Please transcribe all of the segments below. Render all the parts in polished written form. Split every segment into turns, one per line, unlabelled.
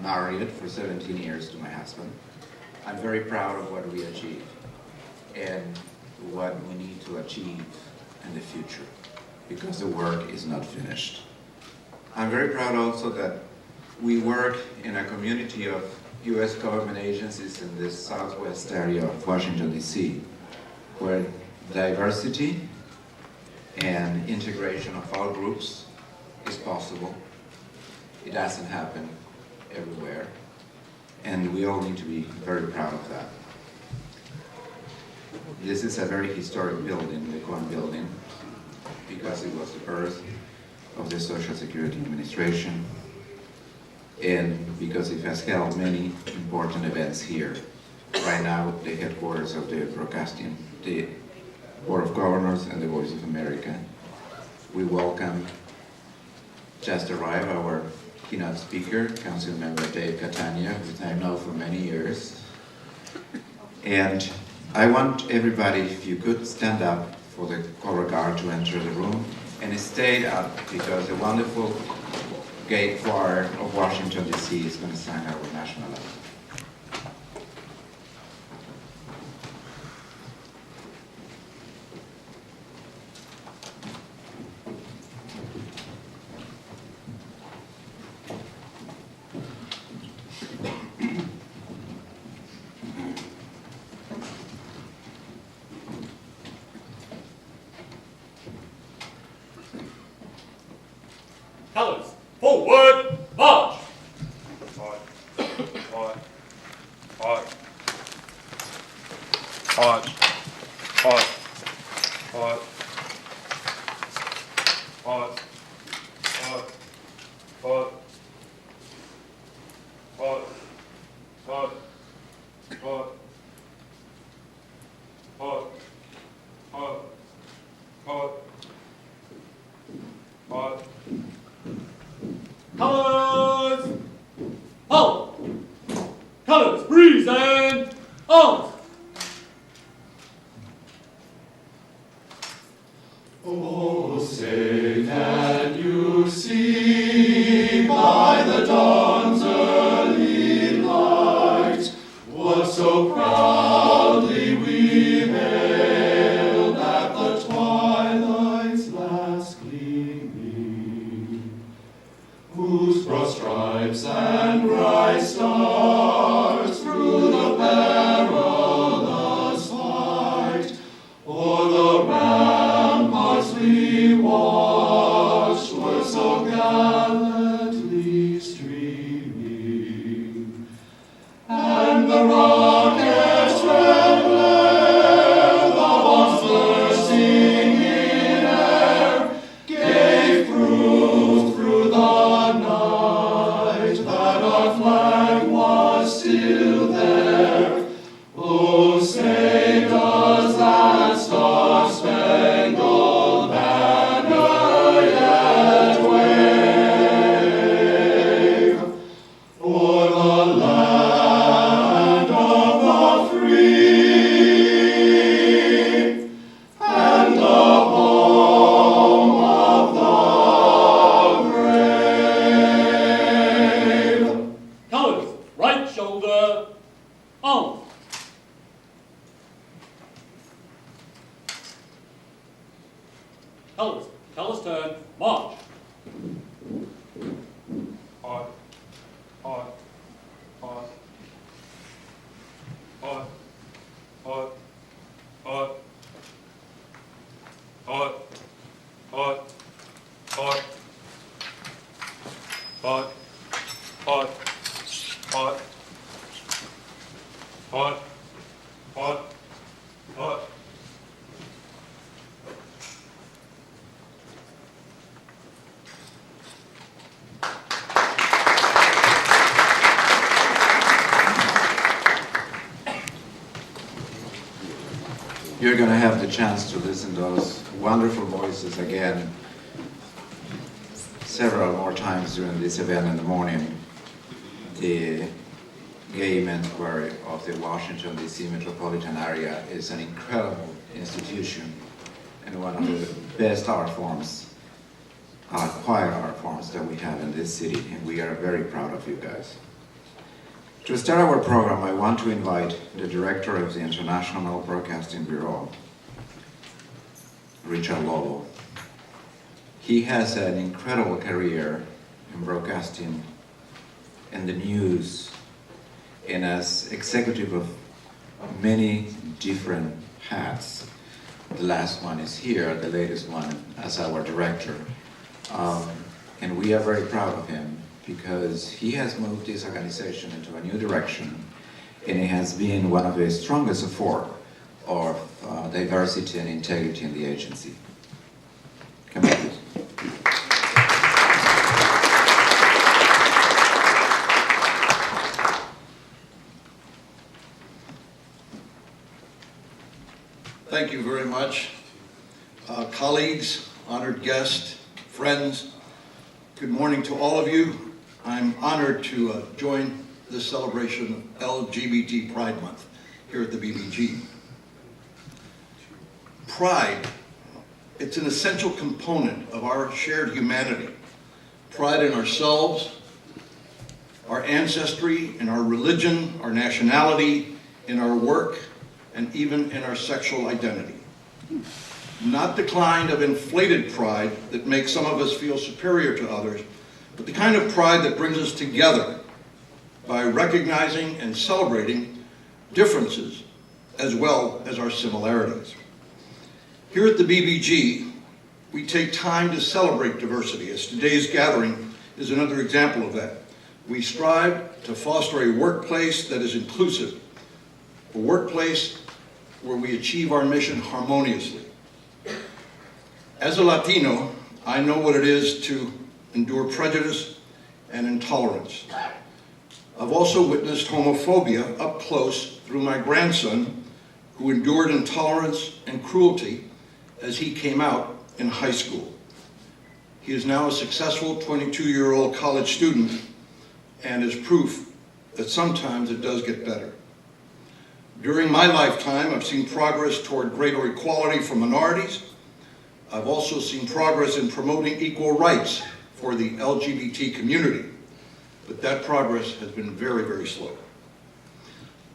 married for 17 years to my husband. I'm very proud of what we achieved and what we need to achieve in the future, because the work is not finished. I'm very proud also that we work in a community of U.S. government agencies in the southwest area of Washington, D.C., where diversity and integration of all groups is possible. It doesn't happen everywhere, and we all need to be very proud of that. This is a very historic building, the Cohen Building, because it was the birth of the Social Security Administration, and because it has held many important events here. Right now, the headquarters of the broadcasting, the Board of Governors and the Voice of America. We welcome, just arrived, our keynote speaker, Council Member Dave Catania, who I know for many years. And I want everybody, if you could, stand up for the color guard to enter the room, and stay up because the wonderful Gay Choir of Washington, D.C. is going to sing our national anthem.
Colors, forward, march!
Hot, hot, hot, hot, hot, hot, hot, hot, hot, hot, hot, hot, hot, hot, hot, hot.
Colors, hold! Colors, breeze and arms!
Oh, say can you see by the dawn's early light what so proudly we hailed at the twilight's last gleaming, whose broad stripes and bright stars through the perilous fight o'er the ramparts we watched were so gallantly streaming, and the rockets' red glare, the bombs bursting in air, gave proof through the night that our flag was still there. Oh, say does that star-spangled banner yet wave o'er the land of the free and the home of the brave?
Colors, right shoulder, arms! Colors, colors turn, march!
Hot, hot, hot, hot, hot, hot, hot, hot, hot, hot, hot, hot, hot, hot, hot.
You're going to have the chance to listen to those wonderful voices again several more times during this event in the morning. The Gay Men's Choir of the Washington, D.C. metropolitan area is an incredible institution and one of the best art forms, choir art forms that we have in this city, and we are very proud of you guys. To start our program, I want to invite the director of the International Broadcasting Bureau, Richard Lolo. He has an incredible career in broadcasting and the news, and as executive of many different hats. The last one is here, the latest one as our director. And we are very proud of him because he has moved this organization into a new direction, and it has been one of the strongest support of diversity and integrity in the agency. Come on, please.
Thank you very much. Colleagues, honored guests, friends, good morning to all of you. I'm honored to join this celebration of LGBT Pride Month here at the BBG. Pride, it's an essential component of our shared humanity. Pride in ourselves, our ancestry, in our religion, our nationality, in our work, and even in our sexual identity. Not the kind of inflated pride that makes some of us feel superior to others, but the kind of pride that brings us together by recognizing and celebrating differences as well as our similarities. Here at the BBG, we take time to celebrate diversity, as today's gathering is another example of that. We strive to foster a workplace that is inclusive, a workplace where we achieve our mission harmoniously. As a Latino, I know what it is to endure prejudice and intolerance. I've also witnessed homophobia up close through my grandson, who endured intolerance and cruelty as he came out in high school. He is now a successful 22-year-old college student and is proof that sometimes it does get better. During my lifetime, I've seen progress toward greater equality for minorities. I've also seen progress in promoting equal rights for the LGBT community, but that progress has been very, very slow.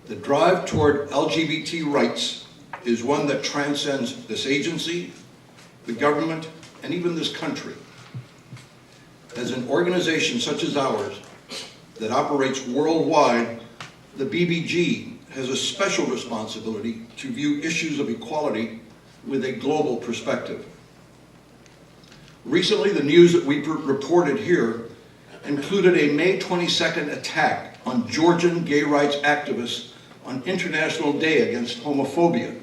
The drive toward LGBT rights is one that transcends this agency, the government, and even this country. As an organization such as ours that operates worldwide, the BBG has a special responsibility to view issues of equality with a global perspective. Recently, the news that we reported here included a May 22nd attack on Georgian gay rights activists on International Day Against Homophobia.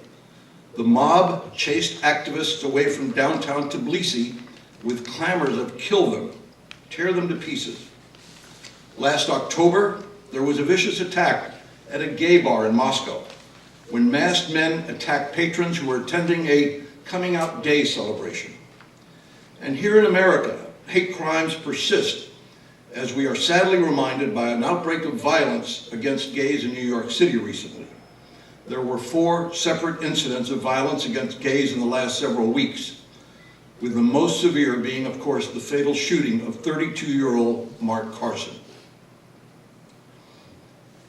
The mob chased activists away from downtown Tbilisi with clamors of "kill them, tear them to pieces." Last October, there was a vicious attack at a gay bar in Moscow when masked men attacked patrons who were attending a coming out day celebration. And here in America, hate crimes persist, as we are sadly reminded by an outbreak of violence against gays in New York City recently. There were 4 separate incidents of violence against gays in the last several weeks, with the most severe being, of course, the fatal shooting of 32-year-old Mark Carson.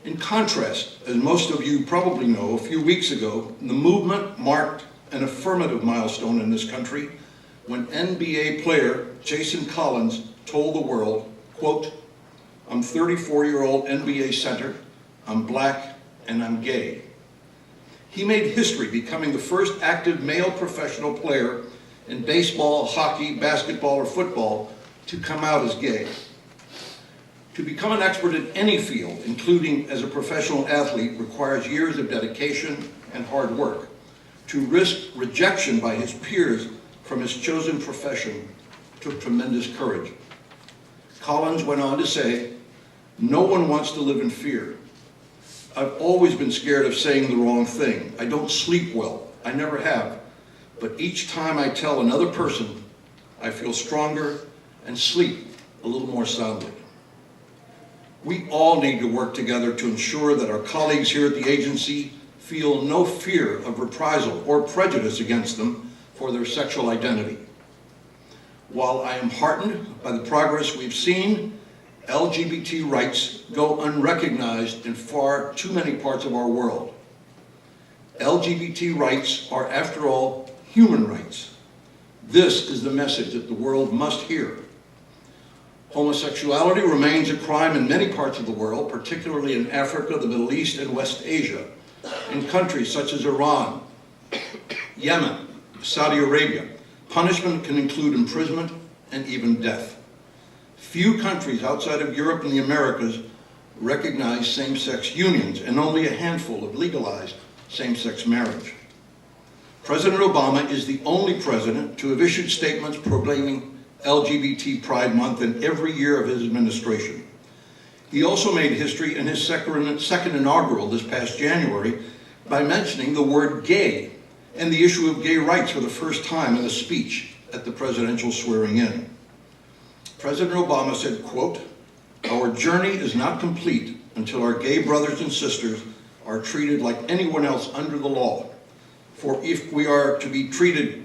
In contrast, as most of you probably know, a few weeks ago, the movement marked an affirmative milestone in this country when NBA player Jason Collins told the world, quote, "I'm 34-year-old NBA center, I'm black, and I'm gay." He made history, becoming the first active male professional player in baseball, hockey, basketball, or football to come out as gay. To become an expert in any field, including as a professional athlete, requires years of dedication and hard work. To risk rejection by his peers from his chosen profession took tremendous courage. Collins went on to say, "No one wants to live in fear. I've always been scared of saying the wrong thing. I don't sleep well. I never have. But each time I tell another person, I feel stronger and sleep a little more soundly." We all need to work together to ensure that our colleagues here at the agency feel no fear of reprisal or prejudice against them for their sexual identity. While I am heartened by the progress we've seen LGBT rights go unrecognized in far too many parts of our world. LGBT rights are, after all, human rights. This is the message that the world must hear. Homosexuality remains a crime in many parts of the world, particularly in Africa, the Middle East, and West Asia, in countries such as Iran, Yemen, Saudi Arabia. Punishment can include imprisonment and even death. Few countries outside of Europe and the Americas recognize same-sex unions, and only a handful have legalized same-sex marriage. President Obama is the only president to have issued statements proclaiming LGBT Pride Month in every year of his administration. He also made history in his second inaugural this past January by mentioning the word gay and the issue of gay rights for the first time in a speech at the presidential swearing-in. President Obama said, quote, "Our journey is not complete until our gay brothers and sisters are treated like anyone else under the law. For if we are to be treated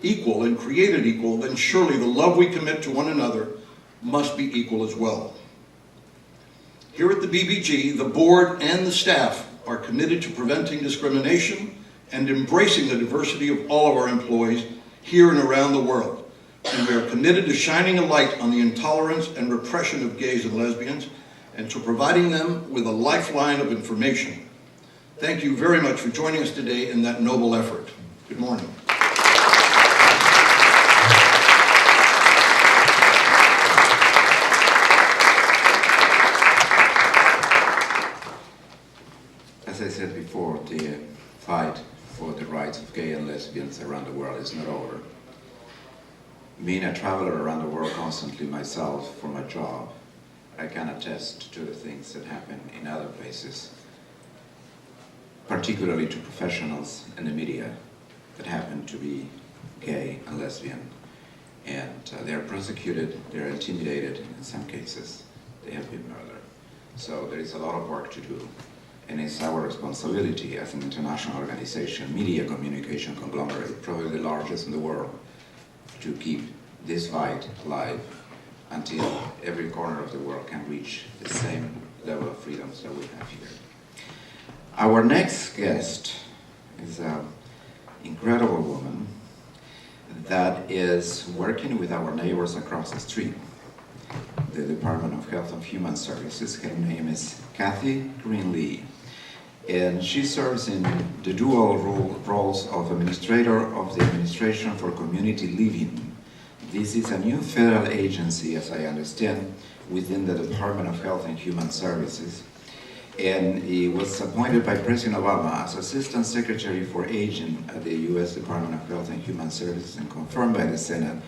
equal and created equal, then surely the love we commit to one another must be equal as well." Here at the BBG, the board and the staff are committed to preventing discrimination and embracing the diversity of all of our employees here and around the world. And we are committed to shining a light on the intolerance and repression of gays and lesbians and to providing them with a lifeline of information. Thank you very much for joining us today in that noble effort. Good morning.
As I said before, the fight for the rights of gay and lesbians around the world is not over. Being a traveler around the world constantly myself for my job, I can attest to the things that happen in other places, particularly to professionals in the media that happen to be gay and lesbian. And they're persecuted, they're intimidated, in some cases they have been murdered. So there is a lot of work to do. And it's our responsibility as an international organization, media communication conglomerate, probably the largest in the world, to keep this fight alive until every corner of the world can reach the same level of freedoms that we have here. Our next guest is an incredible woman that is working with our neighbors across the street, the Department of Health and Human Services. Her name is Kathy Greenlee, and she serves in the dual roles of Administrator of the Administration for Community Living. This is a new federal agency, as I understand, within the Department of Health and Human Services, and he was appointed by President Obama as Assistant Secretary for Aging at the U.S. Department of Health and Human Services and confirmed by the Senate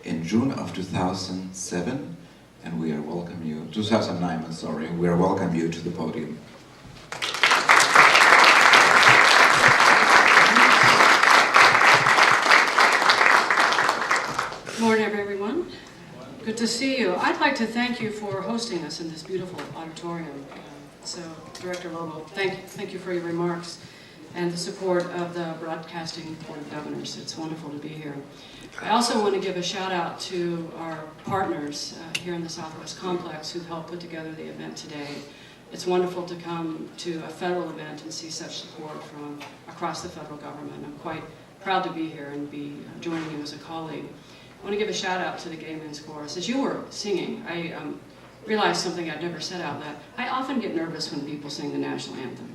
in June of 2007. And we are welcome you, 2009, I'm sorry, we are welcome you to the podium.
Good morning, everyone. Good to see you. I'd like to thank you for hosting us in this beautiful auditorium. So, Director Lobo, thank you for your remarks and the support of the Broadcasting Board of Governors. It's wonderful to be here. I also want to give a shout out to our partners here in the Southwest Complex who've helped put together the event today. It's wonderful to come to a federal event and see such support from across the federal government. I'm quite proud to be here and be joining you as a colleague. I want to give a shout out to the Gay Men's Chorus. As you were singing, I realized something I'd never said out loud. I often get nervous when people sing the national anthem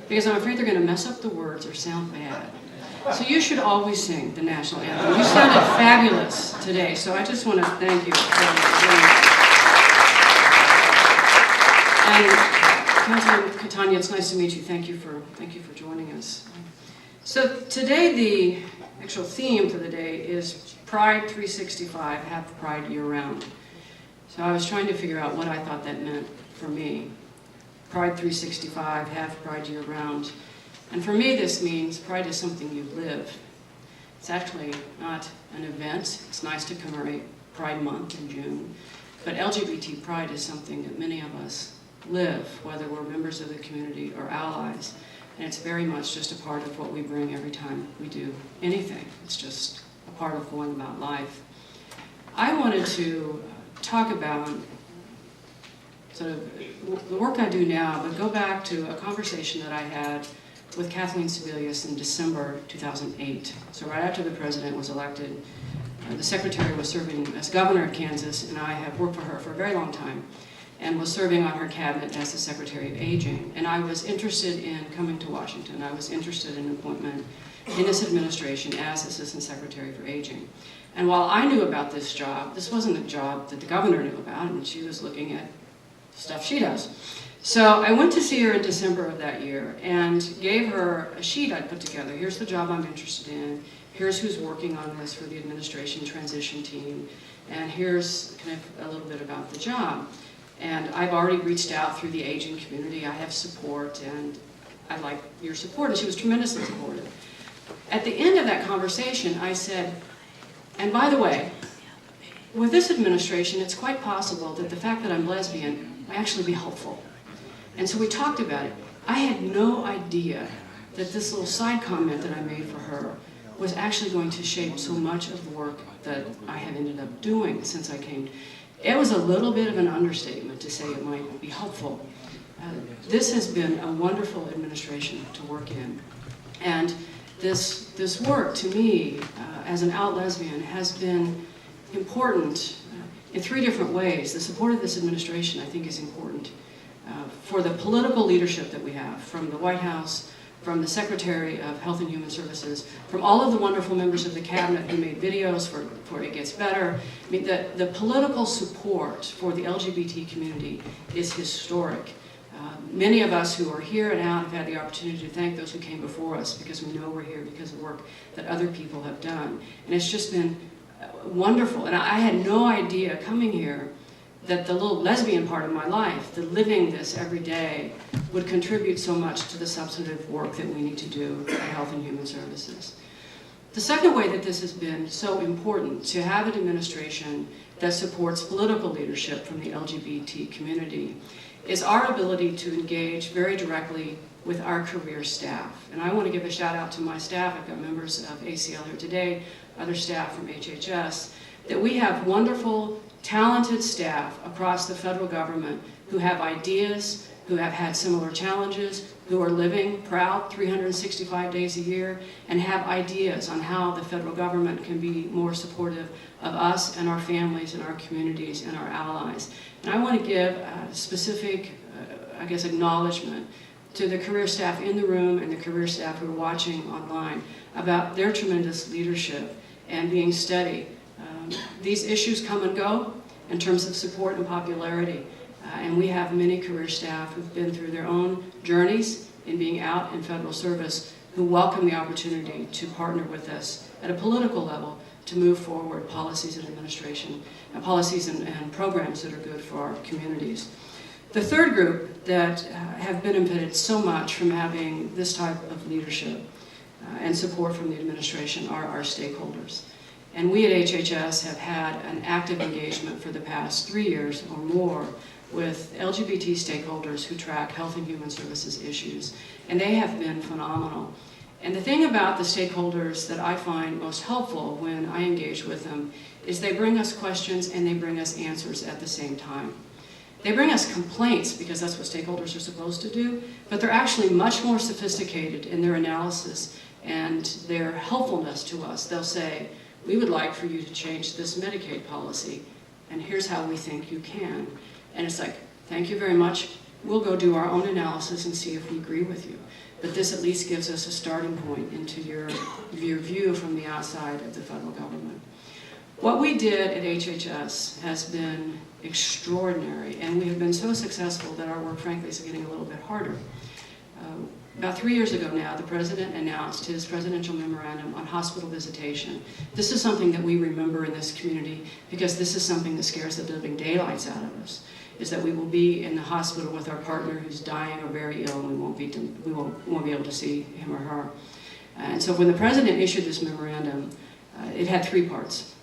because I'm afraid they're going to mess up the words or sound bad. So you should always sing the national anthem. You sounded fabulous today, so I just want to thank you for doing that. And Councilman Catania, it's nice to meet you. Thank you for joining us. So today, the actual theme for the day is Pride 365, have Pride year-round. So I was trying to figure out what I thought that meant for me. Pride 365, have Pride year-round. And for me, this means Pride is something you live. It's actually not an event. It's nice to commemorate Pride Month in June. But LGBT Pride is something that many of us live, whether we're members of the community or allies. And it's very much just a part of what we bring every time we do anything. It's just a part of going about life. I wanted to talk about sort of the work I do now, but go back to a conversation that I had with Kathleen Sebelius in December 2008. So right after the president was elected, the secretary was serving as governor of Kansas, and I have worked for her for a very long time, and was serving on her cabinet as the Secretary of Aging. And I was interested in coming to Washington. I was interested in appointment in this administration as Assistant Secretary for Aging. And while I knew about this job, this wasn't a job that the governor knew about, and she was looking at stuff she does. So I went to see her in December of that year and gave her a sheet I'd put together. Here's the job I'm interested in. Here's who's working on this for the administration transition team. And here's kind of a little bit about the job. And I've already reached out through the aging community. I have support, and I'd like your support. And she was tremendously supportive. At the end of that conversation, I said, and by the way, with this administration, it's quite possible that the fact that I'm lesbian might actually be helpful. And so we talked about it. I had no idea that this little side comment that I made for her was actually going to shape so much of the work that I have ended up doing since I came. It was a little bit of an understatement to say it might be helpful. This has been a wonderful administration to work in. And this work, to me, as an out lesbian, has been important in three different ways. The support of this administration, I think, is important for the political leadership that we have, from the White House, from the Secretary of Health and Human Services, from all of the wonderful members of the cabinet who made videos for It Gets Better. I mean, the political support for the LGBT community is historic. Many of us who are here and out have had the opportunity to thank those who came before us, because we know we're here because of work that other people have done. And it's just been wonderful. And I had no idea coming here that the little lesbian part of my life, the living this every day, would contribute so much to the substantive work that we need to do at Health and Human Services. The second way that this has been so important, to have an administration that supports political leadership from the LGBT community, is our ability to engage very directly with our career staff. And I want to give a shout out to my staff. I've got members of ACL here today, other staff from HHS, that we have wonderful, talented staff across the federal government who have ideas, who have had similar challenges, who are living proud 365 days a year, and have ideas on how the federal government can be more supportive of us and our families and our communities and our allies. And I want to give a specific, acknowledgement to the career staff in the room and the career staff who are watching online about their tremendous leadership and being steady. These issues come and go in terms of support and popularity. And we have many career staff who've been through their own journeys in being out in federal service who welcome the opportunity to partner with us at a political level to move forward policies and administration, policies and programs that are good for our communities. The third group that have benefited so much from having this type of leadership and support from the administration are our stakeholders. And we at HHS have had an active engagement for the past 3 years or more with LGBT stakeholders who track health and human services issues, and they have been phenomenal. And the thing about the stakeholders that I find most helpful when I engage with them is they bring us questions and they bring us answers at the same time. They bring us complaints, because that's what stakeholders are supposed to do, but they're actually much more sophisticated in their analysis and their helpfulness to us. They'll say, we would like for you to change this Medicaid policy, and here's how we think you can. And it's like, thank you very much. We'll go do our own analysis and see if we agree with you. But this at least gives us a starting point into your view from the outside of the federal government. What we did at HHS has been extraordinary, and we have been so successful that our work, frankly, is getting a little bit harder. About 3 years ago now, the President announced his presidential memorandum on hospital visitation. This is something that we remember in this community because this is something that scares the living daylights out of us, is that we will be in the hospital with our partner who's dying or very ill, and we won't be able to see him or her. And so when the President issued this memorandum, it had 3 parts.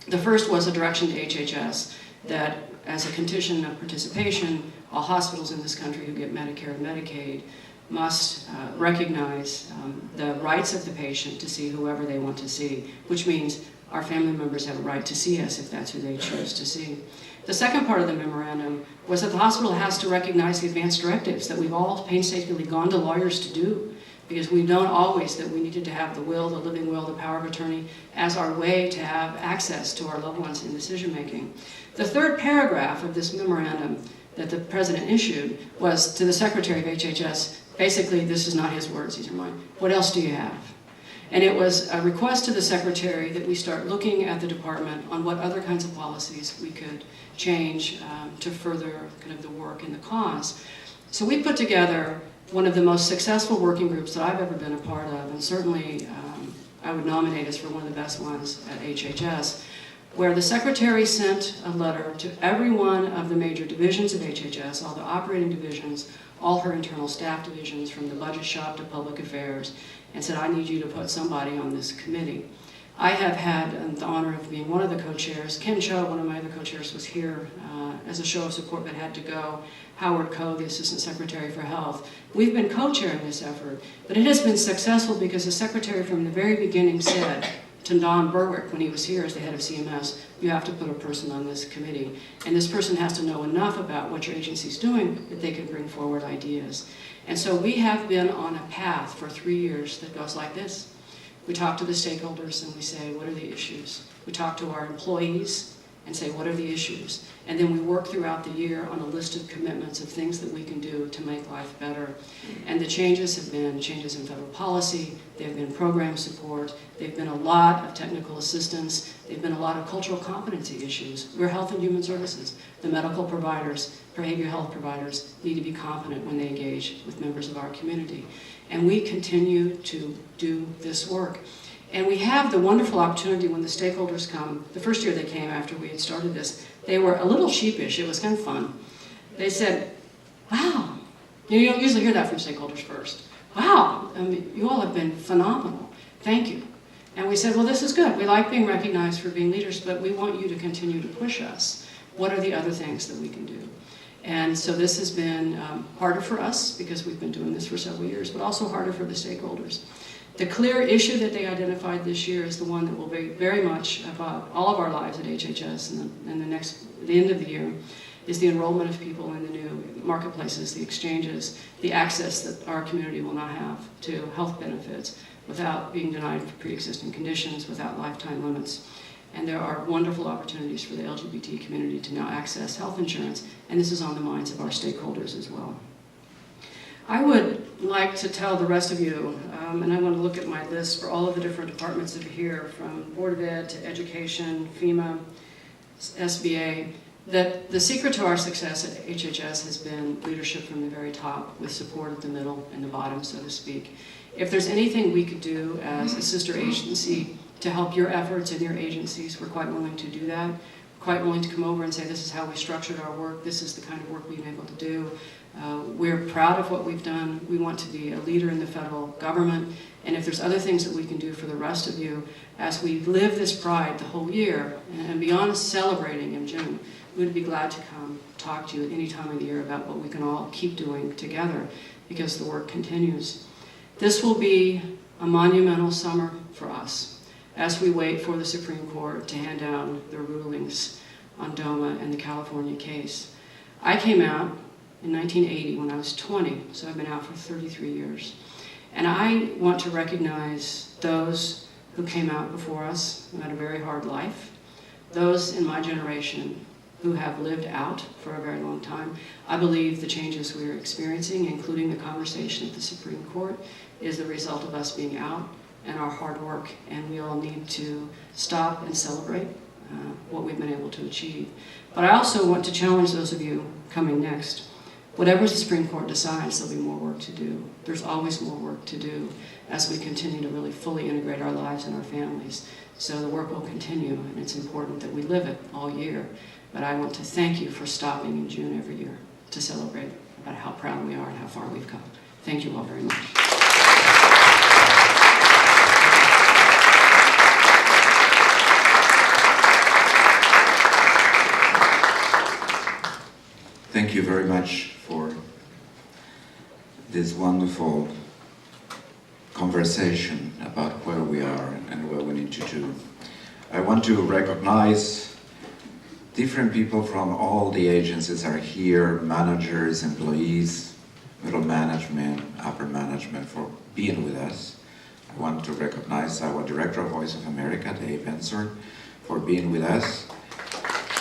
The first was a direction to HHS that as a condition of participation, all hospitals in this country who get Medicare and Medicaid must recognize the rights of the patient to see whoever they want to see, which means our family members have a right to see us if that's who they choose to see. The second part of the memorandum was that the hospital has to recognize the advance directives that we've all painstakingly gone to lawyers to do, because we've known always that we needed to have the will, the living will, the power of attorney as our way to have access to our loved ones in decision making. The third paragraph of this memorandum that the President issued was to the Secretary of HHS, basically, this is not his words, these are mine, what else do you have? And it was a request to the Secretary that we start looking at the department on what other kinds of policies we could change to further kind of the work and the cause. So we put together one of the most successful working groups that I've ever been a part of, and certainly I would nominate us for one of the best ones at HHS, where the Secretary sent a letter to every one of the major divisions of HHS, all the operating divisions, all her internal staff divisions, from the budget shop to public affairs, and said, I need you to put somebody on this committee. I have had the honor of being one of the co-chairs. Ken Cho, one of my other co-chairs, was here as a show of support but had to go. Howard Koh, the Assistant Secretary for Health. We've been co-chairing this effort, but it has been successful because the Secretary from the very beginning said to Don Berwick when he was here as the head of CMS, you have to put a person on this committee. And this person has to know enough about what your agency's doing that they can bring forward ideas. And so we have been on a path for 3 years that goes like this. We talk to the stakeholders and we say, what are the issues? We talk to our employees and say, what are the issues? And then we work throughout the year on a list of commitments of things that we can do to make life better. And the changes have been changes in federal policy, there have been program support, there have been a lot of technical assistance, there have been a lot of cultural competency issues. We're health and human services. The medical providers, behavioral health providers need to be competent when they engage with members of our community. And we continue to do this work. And we have the wonderful opportunity when the stakeholders come. The first year they came after we had started this, they were a little sheepish. It was kind of fun. They said, wow, you don't usually hear that from stakeholders first. Wow, I mean, you all have been phenomenal. Thank you. And we said, well, this is good. We like being recognized for being leaders, but we want you to continue to push us. What are the other things that we can do? And so this has been harder for us because we've been doing this for several years, but also harder for the stakeholders. The clear issue that they identified this year is the one that will be very much about all of our lives at HHS and the end of the year, is the enrollment of people in the new marketplaces, the exchanges, the access that our community will now have to health benefits without being denied pre-existing conditions, without lifetime limits. And there are wonderful opportunities for the LGBT community to now access health insurance, and this is on the minds of our stakeholders as well. I would like to tell the rest of you, and I want to look at my list for all of the different departments that are here, from Board of Ed to Education, FEMA, SBA, that the secret to our success at HHS has been leadership from the very top with support at the middle and the bottom, so to speak. If there's anything we could do as a sister agency to help your efforts and your agencies, we're quite willing to do that. Quite willing to come over and say, this is how we structured our work, this is the kind of work we've been able to do. We're proud of what we've done. We want to be a leader in the federal government. And if there's other things that we can do for the rest of you, as we live this pride the whole year, and beyond celebrating in June, we'd be glad to come talk to you at any time of the year about what we can all keep doing together, because the work continues. This will be a monumental summer for us as we wait for the Supreme Court to hand down their rulings on DOMA and the California case. I came out in 1980 when I was 20, so I've been out for 33 years. And I want to recognize those who came out before us, who had a very hard life, those in my generation who have lived out for a very long time. I believe the changes we're experiencing, including the conversation at the Supreme Court, is the result of us being out and our hard work, and we all need to stop and celebrate what we've been able to achieve. But I also want to challenge those of you coming next. Whatever the Supreme Court decides, there'll be more work to do. There's always more work to do as we continue to really fully integrate our lives and our families. So the work will continue, and it's important that we live it all year. But I want to thank you for stopping in June every year to celebrate about how proud we are and how far we've come. Thank you all very much.
Thank you very much for this wonderful conversation about where we are and where we need to do. I want to recognize Different people from all the agencies are here, managers, employees, middle management, upper management, for being with us. I want to recognize our Director of Voice of America, Dave Ensor, for being with us.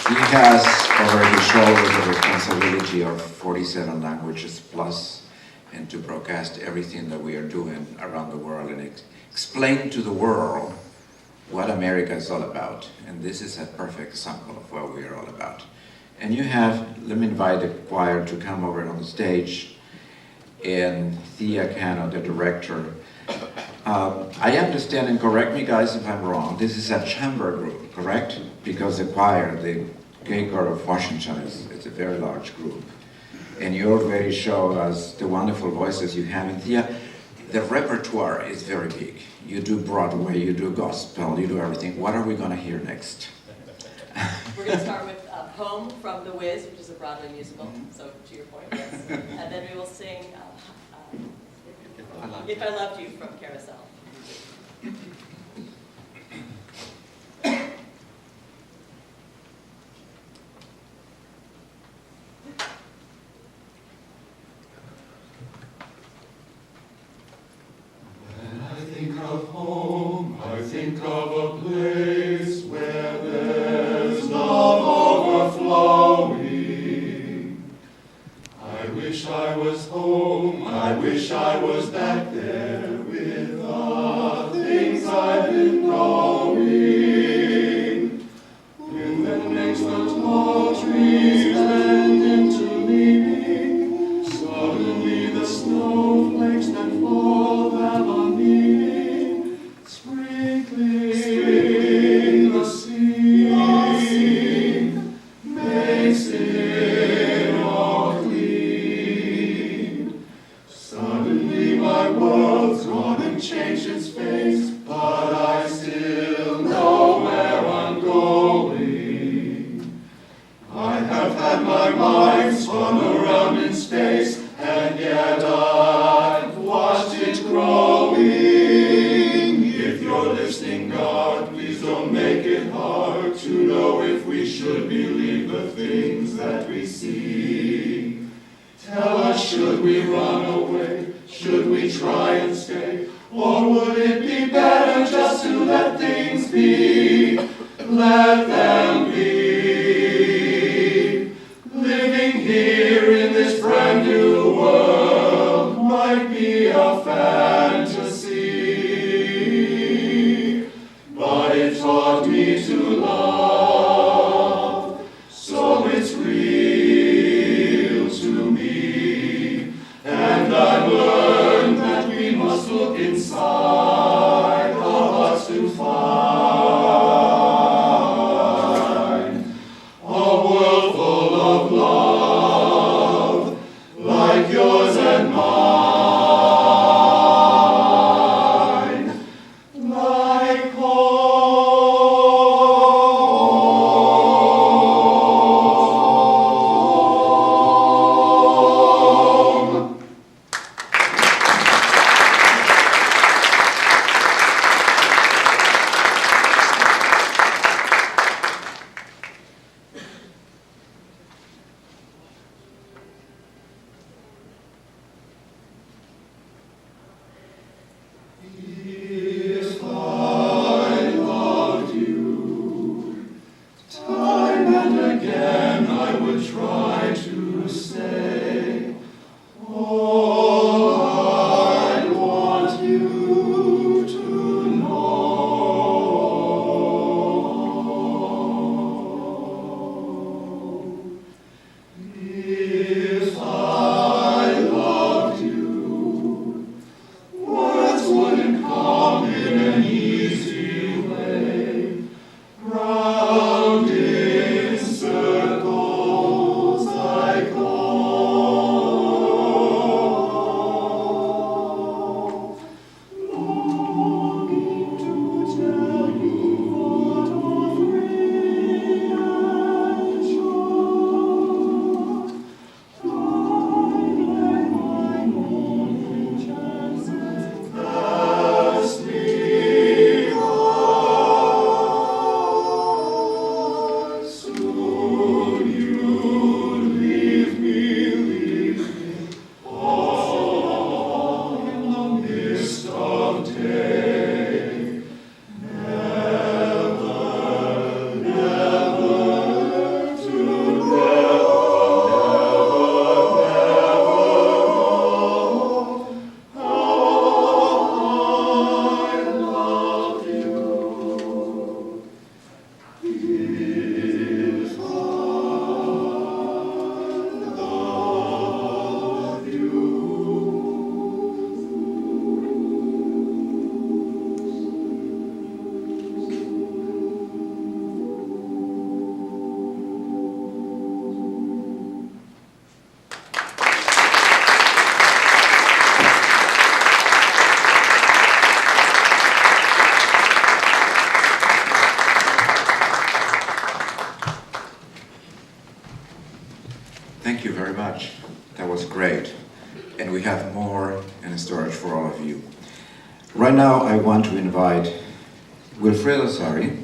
He has over his shoulders the responsibility of 47 languages plus, and to broadcast everything that we are doing around the world and explain to the world what America is all about. And this is a perfect example of what we are all about. And you have, let me invite the choir to come over on the stage, and Thea Cano, the director. I understand, and correct me guys if I'm wrong, this is a chamber group, correct? Because the choir, the Gay Choir of Washington, is a very large group. And you already show us the wonderful voices you have in Thea. The repertoire is very big. You do Broadway, you do gospel, you do everything. What are we going to hear next?
We're going to start with Home from The Wiz, which is a Broadway musical, so to your point, yes. And then we will sing If I Loved You from Carousel.
Of home, I think of a place where there's love overflowing. I wish I was home, I wish I was back there with the things I've been knowing. When that makes the tall trees bend into leaning, suddenly the snowflakes that fall have a meaning. Sprinkling the sea makes it all clean. Suddenly my world's gone and changed its face, but I still know where I'm going. I have had my mind spun around in space, and yet I've watched it growing. If you're listening, God, please don't make it hard to know if we should believe the things that we see. Tell us, should we run away? Should we try and stay? Or would it be better just to let things be? Let them be. Living here in this brand new world might be a fantasy, but it taught me to love, so it's real to me. And I've learned that we must look inside of us to find
and we have more in storage for all of you. Right now, I want to invite Wilfredo Sari.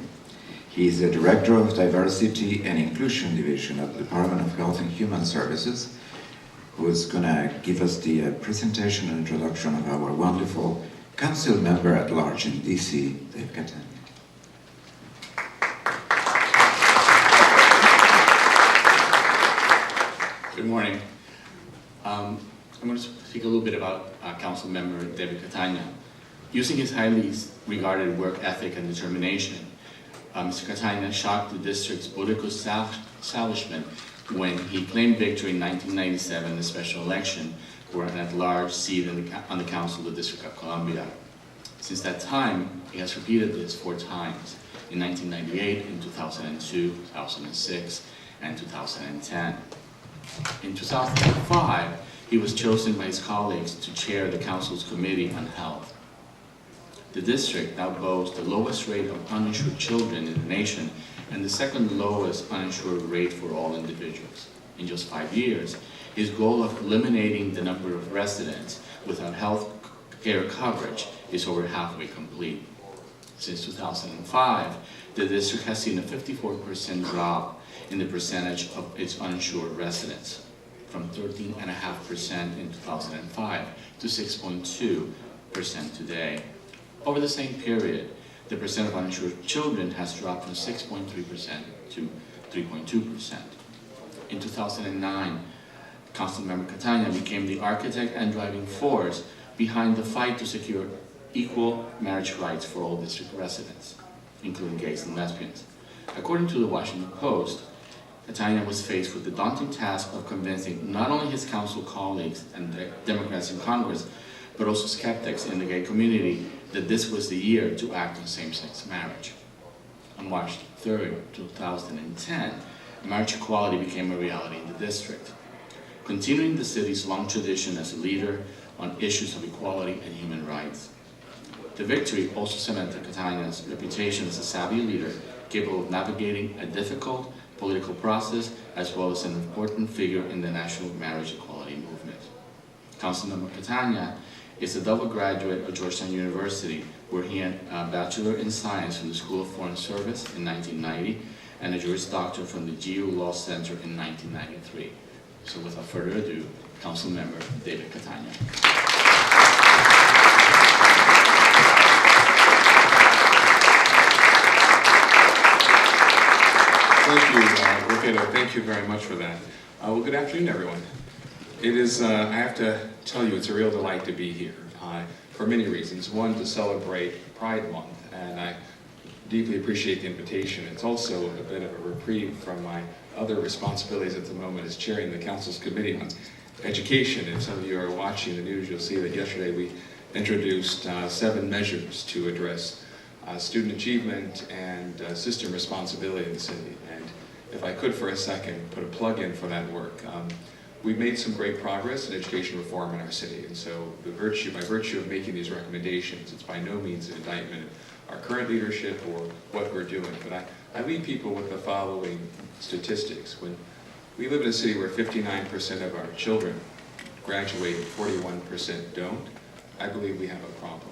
He is the Director of Diversity and Inclusion Division at the Department of Health and Human Services, who is going to give us the presentation and introduction of our wonderful Council Member at Large in DC, Dave Catania.
Good morning. I'm going to speak a little bit about Council Member David Catania. Using his highly regarded work ethic and determination, Mr. Catania shocked the district's political establishment when he claimed victory in 1997 in the special election for an at-large seat on the Council of the District of Columbia. Since that time, he has repeated this 4 times, in 1998, in 2002, 2006, and 2010. In 2005, he was chosen by his colleagues to chair the Council's Committee on Health. The district now boasts the lowest rate of uninsured children in the nation and the second lowest uninsured rate for all individuals. In just 5 years, his goal of eliminating the number of residents without health care coverage is over halfway complete. Since 2005, the district has seen a 54% drop in the percentage of its uninsured residents, from 13.5% in 2005 to 6.2% today. Over the same period, the percent of uninsured children has dropped from 6.3% to 3.2%. In 2009, Councilmember Catania became the architect and driving force behind the fight to secure equal marriage rights for all district residents, including gays and lesbians. According to the Washington Post, Catania was faced with the daunting task of convincing not only his council colleagues and Democrats in Congress, but also skeptics in the gay community that this was the year to act on same-sex marriage. On March 3, 2010, marriage equality became a reality in the district, continuing the city's long tradition as a leader on issues of equality and human rights. The victory also cemented Catania's reputation as a savvy leader, capable of navigating a difficult political process, as well as an important figure in the national marriage equality movement. Councilmember Catania is a double graduate of Georgetown University, where he had a Bachelor in Science from the School of Foreign Service in 1990 and a Juris Doctor from the GU Law Center in 1993. So without further ado, Councilmember David Catania.
Thank you, Wilfredo. Thank you very much for that. Well, good afternoon, everyone. It is, I have to tell you, it's a real delight to be here for many reasons. One, to celebrate Pride Month, and I deeply appreciate the invitation. It's also a bit of a reprieve from my other responsibilities at the moment as chairing the Council's Committee on Education. If some of you are watching the news, you'll see that yesterday we introduced 7 measures to address student achievement and system responsibility in the city. And if I could for a second put a plug in for that work. We've made some great progress in education reform in our city, and so by virtue of making these recommendations, it's by no means an indictment of our current leadership or what we're doing. But I leave people with the following statistics. When we live in a city where 59% of our children graduate and 41% don't, I believe we have a problem.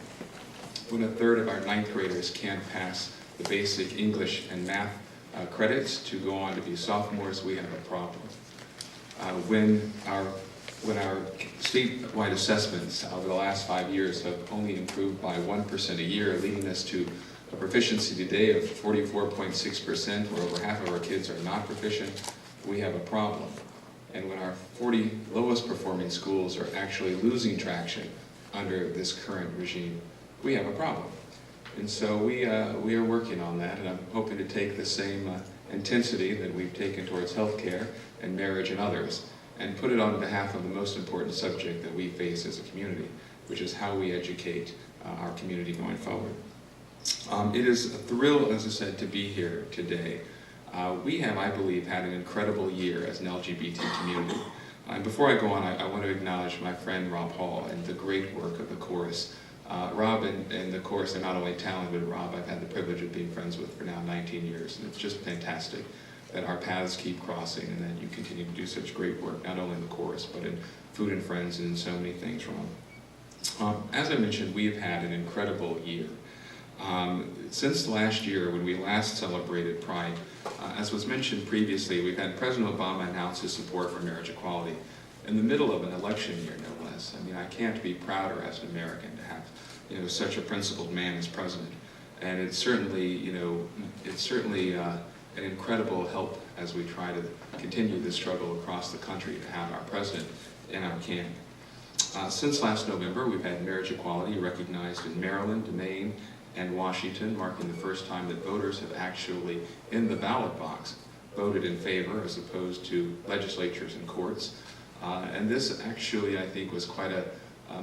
When a third of our 9th graders can't pass the basic English and math credits to go on to be sophomores, we have a problem. When our statewide assessments over the last 5 years have only improved by 1% a year, leading us to a proficiency today of 44.6%, where over half of our kids are not proficient, we have a problem. And when our 40 lowest performing schools are actually losing traction under this current regime, we have a problem. And so we are working on that, and I'm hoping to take the same intensity that we've taken towards healthcare and marriage and others, and put it on behalf of the most important subject that we face as a community, which is how we educate our community going forward. It is a thrill, as I said, to be here today. We have, I believe, had an incredible year as an LGBT community. And before I go on, I want to acknowledge my friend Rob Hall and the great work of the chorus. Rob and the chorus are not only talented, Rob I've had the privilege of being friends with for now 19 years, and it's just fantastic. that our paths keep crossing and that you continue to do such great work, not only in the chorus, but in Food and Friends and in so many things, Ron. As I mentioned, we've had an incredible year. Since last year, when we last celebrated Pride, as was mentioned previously, we've had President Obama announce his support for marriage equality in the middle of an election year, no less. I mean, I can't be prouder as an American to have, such a principled man as president. And it's certainly, an incredible help as we try to continue this struggle across the country to have our president in our camp. Since last November, we've had marriage equality recognized in Maryland, Maine, and Washington, marking the first time that voters have actually, in the ballot box, voted in favor as opposed to legislatures and courts. And this actually, I think, was quite a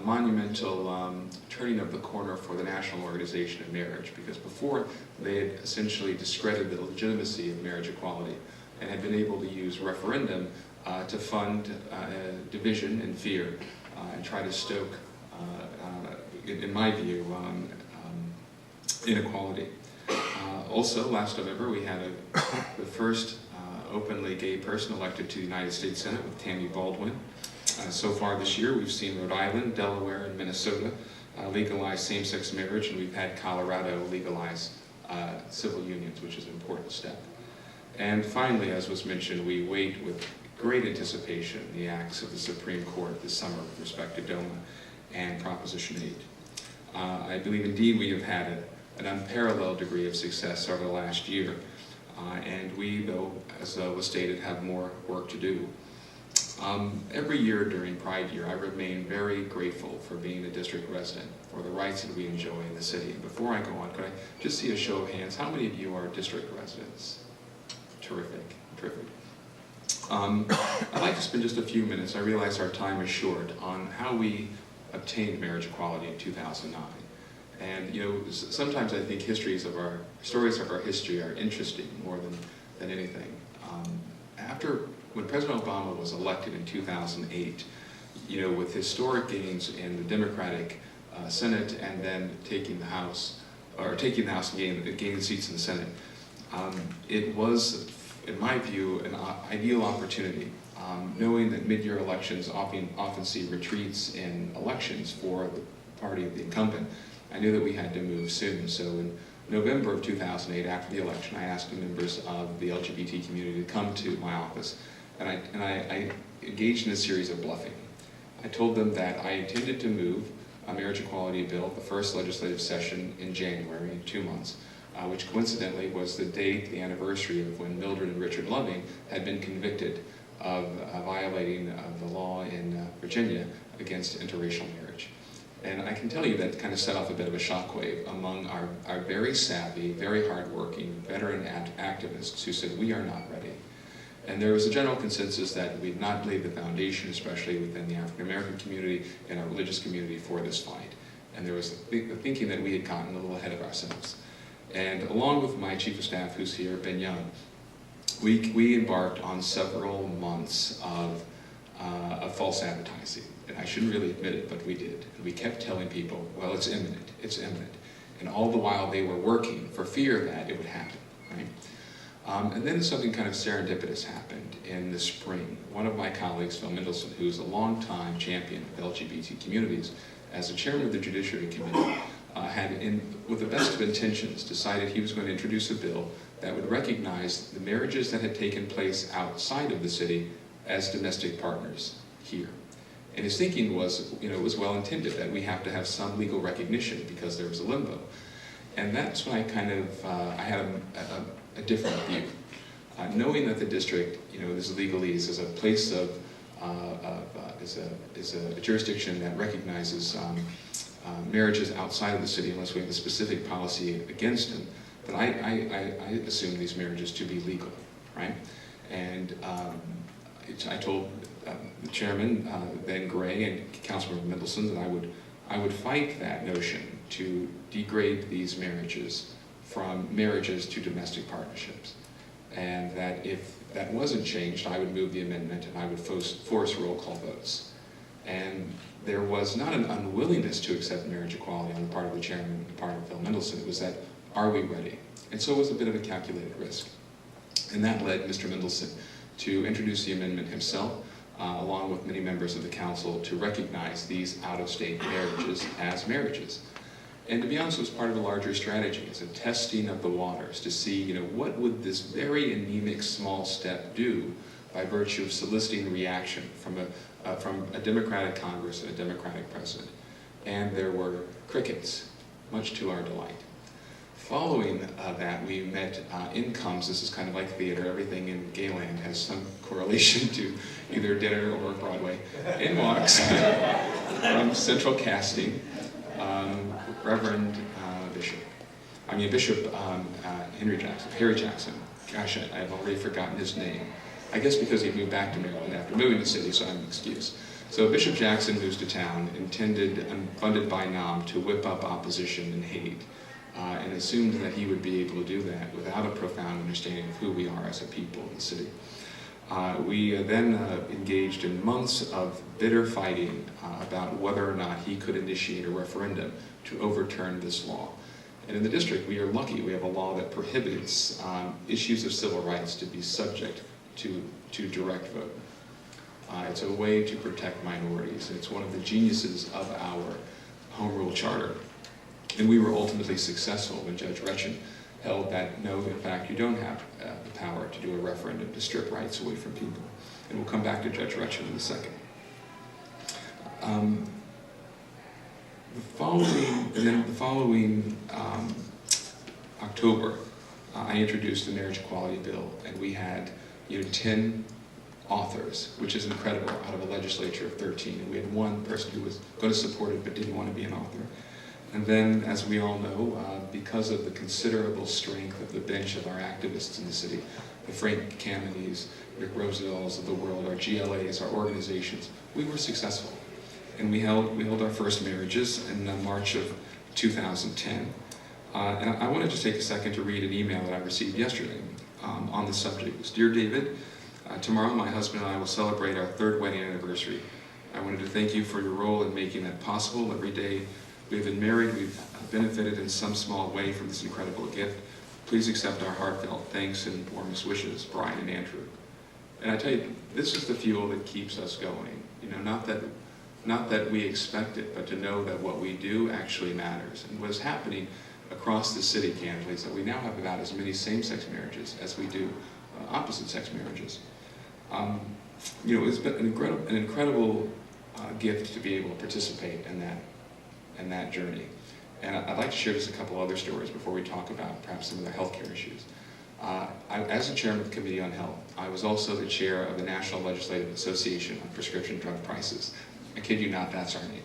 monumental turning of the corner for the National Organization of Marriage, because before they had essentially discredited the legitimacy of marriage equality and had been able to use referendum to fund division and fear and try to stoke, in my view, inequality. Also, last November, we had the first openly gay person elected to the United States Senate with Tammy Baldwin. So far this year, we've seen Rhode Island, Delaware, and Minnesota legalize same-sex marriage, and we've had Colorado legalize civil unions, which is an important step. And finally, as was mentioned, we wait with great anticipation the acts of the Supreme Court this summer with respect to DOMA and Proposition 8. I believe indeed we have had an unparalleled degree of success over the last year, and we, though, as was stated, have more work to do. Every year during Pride Year, I remain very grateful for being a district resident, for the rights that we enjoy in the city. And before I go on, could I just see a show of hands? How many of you are district residents? Terrific, terrific. I'd like to spend just a few minutes, I realize our time is short, on how we obtained marriage equality in 2009. And sometimes I think stories of our history are interesting more than anything. When President Obama was elected in 2008, with historic gains in the Democratic Senate and then taking the House and gaining seats in the Senate, it was, in my view, an ideal opportunity. Knowing that mid-year elections often see retreats in elections for the party of the incumbent, I knew that we had to move soon. So in November of 2008, after the election, I asked the members of the LGBT community to come to my office, and I engaged in a series of bluffing. I told them that I intended to move a marriage equality bill, the first legislative session in January, in 2 months, which coincidentally was the date, the anniversary of when Mildred and Richard Loving had been convicted of violating the law in Virginia against interracial marriage. And I can tell you that kind of set off a bit of a shockwave among our very savvy, very hardworking veteran activists who said, we are not ready. And there was a general consensus that we had not laid the foundation, especially within the African American community and our religious community, for this fight. And there was the thinking that we had gotten a little ahead of ourselves. And along with my chief of staff, who's here, Ben Young, we embarked on several months of false advertising. And I shouldn't really admit it, but we did. And we kept telling people, well, it's imminent, it's imminent. And all the while they were working for fear that it would happen, right? And then something kind of serendipitous happened in the spring. One of my colleagues, Phil Mendelson, who's a longtime champion of LGBT communities, as the chairman of the Judiciary Committee, with the best of intentions, decided he was going to introduce a bill that would recognize the marriages that had taken place outside of the city as domestic partners here. And his thinking was, it was well intended, that we have to have some legal recognition because there was a limbo. And that's when I I had a different view. Knowing that the district, this legalese is a place is a jurisdiction that recognizes marriages outside of the city unless we have a specific policy against them, but I assume these marriages to be legal, right? And I told the chairman, Ben Gray, and Councilmember Mendelson that I would fight that notion to degrade these marriages from marriages to domestic partnerships. And that if that wasn't changed, I would move the amendment and I would force roll call votes. And there was not an unwillingness to accept marriage equality on the part of the chairman and the part of Phil Mendelson. It was that, are we ready? And so it was a bit of a calculated risk. And that led Mr. Mendelson to introduce the amendment himself, along with many members of the council, to recognize these out-of-state marriages as marriages. And to be honest, it was part of a larger strategy. It's a testing of the waters to see, what would this very anemic small step do by virtue of soliciting reaction from a Democratic Congress and a Democratic president. And there were crickets, much to our delight. Following that, we met incomes. This is kind of like theater. Everything in Gayland has some correlation to either dinner or Broadway. In walks from Central Casting, Reverend Bishop Harry Jackson. Gosh, I've already forgotten his name. I guess because he moved back to Maryland after moving to the city, so I'm excused. So Bishop Jackson moves to town, intended and funded by NOM to whip up opposition and hate, and assumed that he would be able to do that without a profound understanding of who we are as a people in the city. We then engaged in months of bitter fighting about whether or not he could initiate a referendum to overturn this law. And in the district, we are lucky. We have a law that prohibits issues of civil rights to be subject to direct vote. It's a way to protect minorities. It's one of the geniuses of our home rule charter. And we were ultimately successful when Judge Retchen held that, no, in fact, you don't have the power to do a referendum to strip rights away from people. And we'll come back to Judge Retchen in a second. The following October, I introduced the marriage equality bill, and we had 10 authors, which is incredible, out of a legislature of 13. And we had one person who was going to support it but didn't want to be an author. And then, as we all know, because of the considerable strength of the bench of our activists in the city, the Frank Kamenys, Rick Rosells of the world, our GLAs, our organizations, we were successful. And we held our first marriages in March of 2010. And I want to just take a second to read an email that I received yesterday on the subject. It was, "Dear David, tomorrow my husband and I will celebrate our 3rd wedding anniversary. I wanted to thank you for your role in making that possible. Every day we've been married, we've benefited in some small way from this incredible gift. Please accept our heartfelt thanks and warmest wishes, Brian and Andrew." And I tell you, this is the fuel that keeps us going. Not that we expect it, but to know that what we do actually matters. And what is happening across the city, candidly, is that we now have about as many same-sex marriages as we do opposite-sex marriages. It's been an incredible gift to be able to participate in that journey. And I'd like to share just a couple other stories before we talk about perhaps some of the healthcare issues. As the chairman of the Committee on Health, I was also the chair of the National Legislative Association on Prescription Drug Prices. I kid you not, that's our name.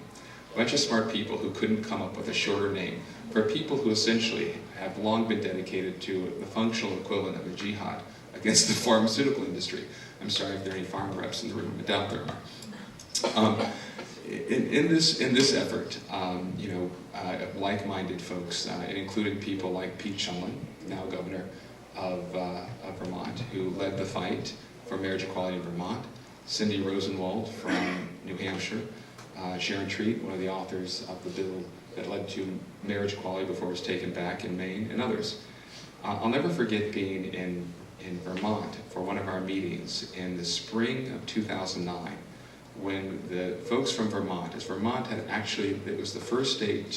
A bunch of smart people who couldn't come up with a shorter name for people who essentially have long been dedicated to the functional equivalent of a jihad against the pharmaceutical industry. I'm sorry if there are any farm reps in the room, I doubt there are. In this effort, of like-minded folks, it included people like Pete Shumlin, now governor of Vermont, who led the fight for marriage equality in Vermont, Cindy Rosenwald from New Hampshire, Sharon Treat, one of the authors of the bill that led to marriage equality before it was taken back in Maine, and others. I'll never forget being in Vermont for one of our meetings in the spring of 2009, when the folks from Vermont, as Vermont had actually, it was the first state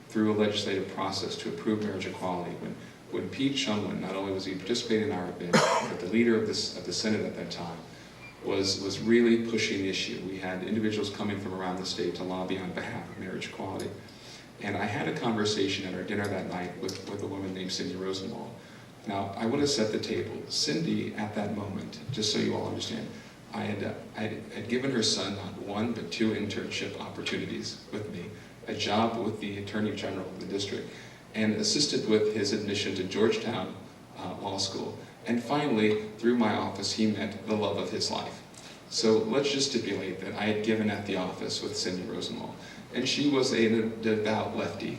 through a legislative process to approve marriage equality, when Pete Shumlin, not only was he participating in our event, but the leader of the Senate at that time, was really pushing the issue. We had individuals coming from around the state to lobby on behalf of marriage equality. And I had a conversation at our dinner that night with a woman named Cindy Rosenwald. Now, I want to set the table. Cindy, at that moment, just so you all understand, I had given her son not one, but 2 internship opportunities with me, a job with the Attorney General of the district, and assisted with his admission to Georgetown Law School. And finally, through my office, he met the love of his life. So let's just stipulate that I had given at the office with Cindy Rosenwald, and she was a devout lefty.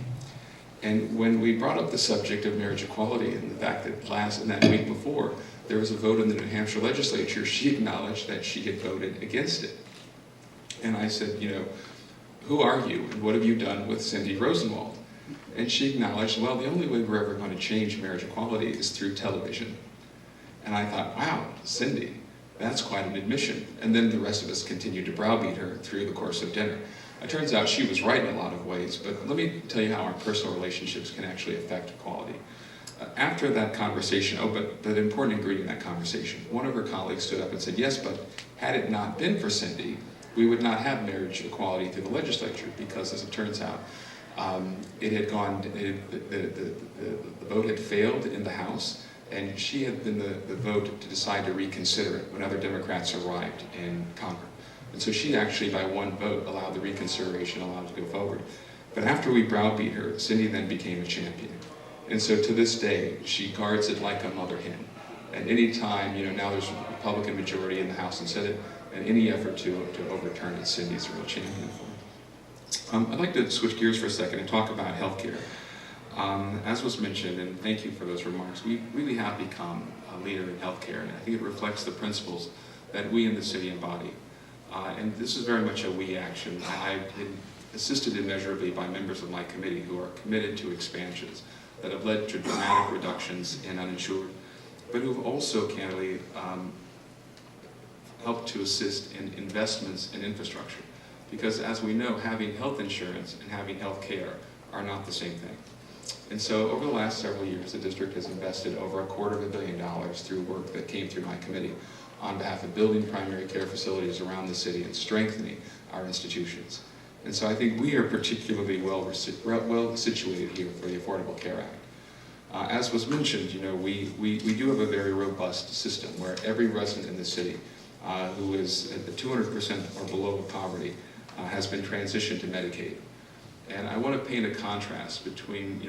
And when we brought up the subject of marriage equality and the fact that that week before, there was a vote in the New Hampshire legislature, she acknowledged that she had voted against it. And I said, who are you and what have you done with Cindy Rosenwald? And she acknowledged, well, the only way we're ever going to change marriage equality is through television. And I thought, wow, Cindy, that's quite an admission. And then the rest of us continued to browbeat her through the course of dinner. It turns out she was right in a lot of ways, but let me tell you how our personal relationships can actually affect equality. After that conversation, but the important ingredient in that conversation, one of her colleagues stood up and said, yes, but had it not been for Cindy, we would not have marriage equality through the legislature, because as it turns out, it had gone, the vote had failed in the House, and she had been the vote to decide to reconsider it when other Democrats arrived in Congress. And so she actually, by one vote, allowed the reconsideration, allowed to go forward. But after we browbeat her, Cindy then became a champion. And so to this day, she guards it like a mother hen. At any time, now there's a Republican majority in the House and Senate, and any effort to overturn it, Cindy's a real champion for. I'd like to switch gears for a second and talk about healthcare. As was mentioned, and thank you for those remarks, we really have become a leader in healthcare, and I think it reflects the principles that we in the city embody. And this is very much a we action. I've been assisted immeasurably by members of my committee who are committed to expansions that have led to dramatic reductions in uninsured, but who've also candidly helped to assist in investments in infrastructure. Because as we know, having health insurance and having health care are not the same thing. And so over the last several years, the district has invested over $250 million through work that came through my committee on behalf of building primary care facilities around the city and strengthening our institutions. And so I think we are particularly well situated here for the Affordable Care Act. As was mentioned, we do have a very robust system where every resident in the city who is at the 200% or below of poverty has been transitioned to Medicaid. And I want to paint a contrast between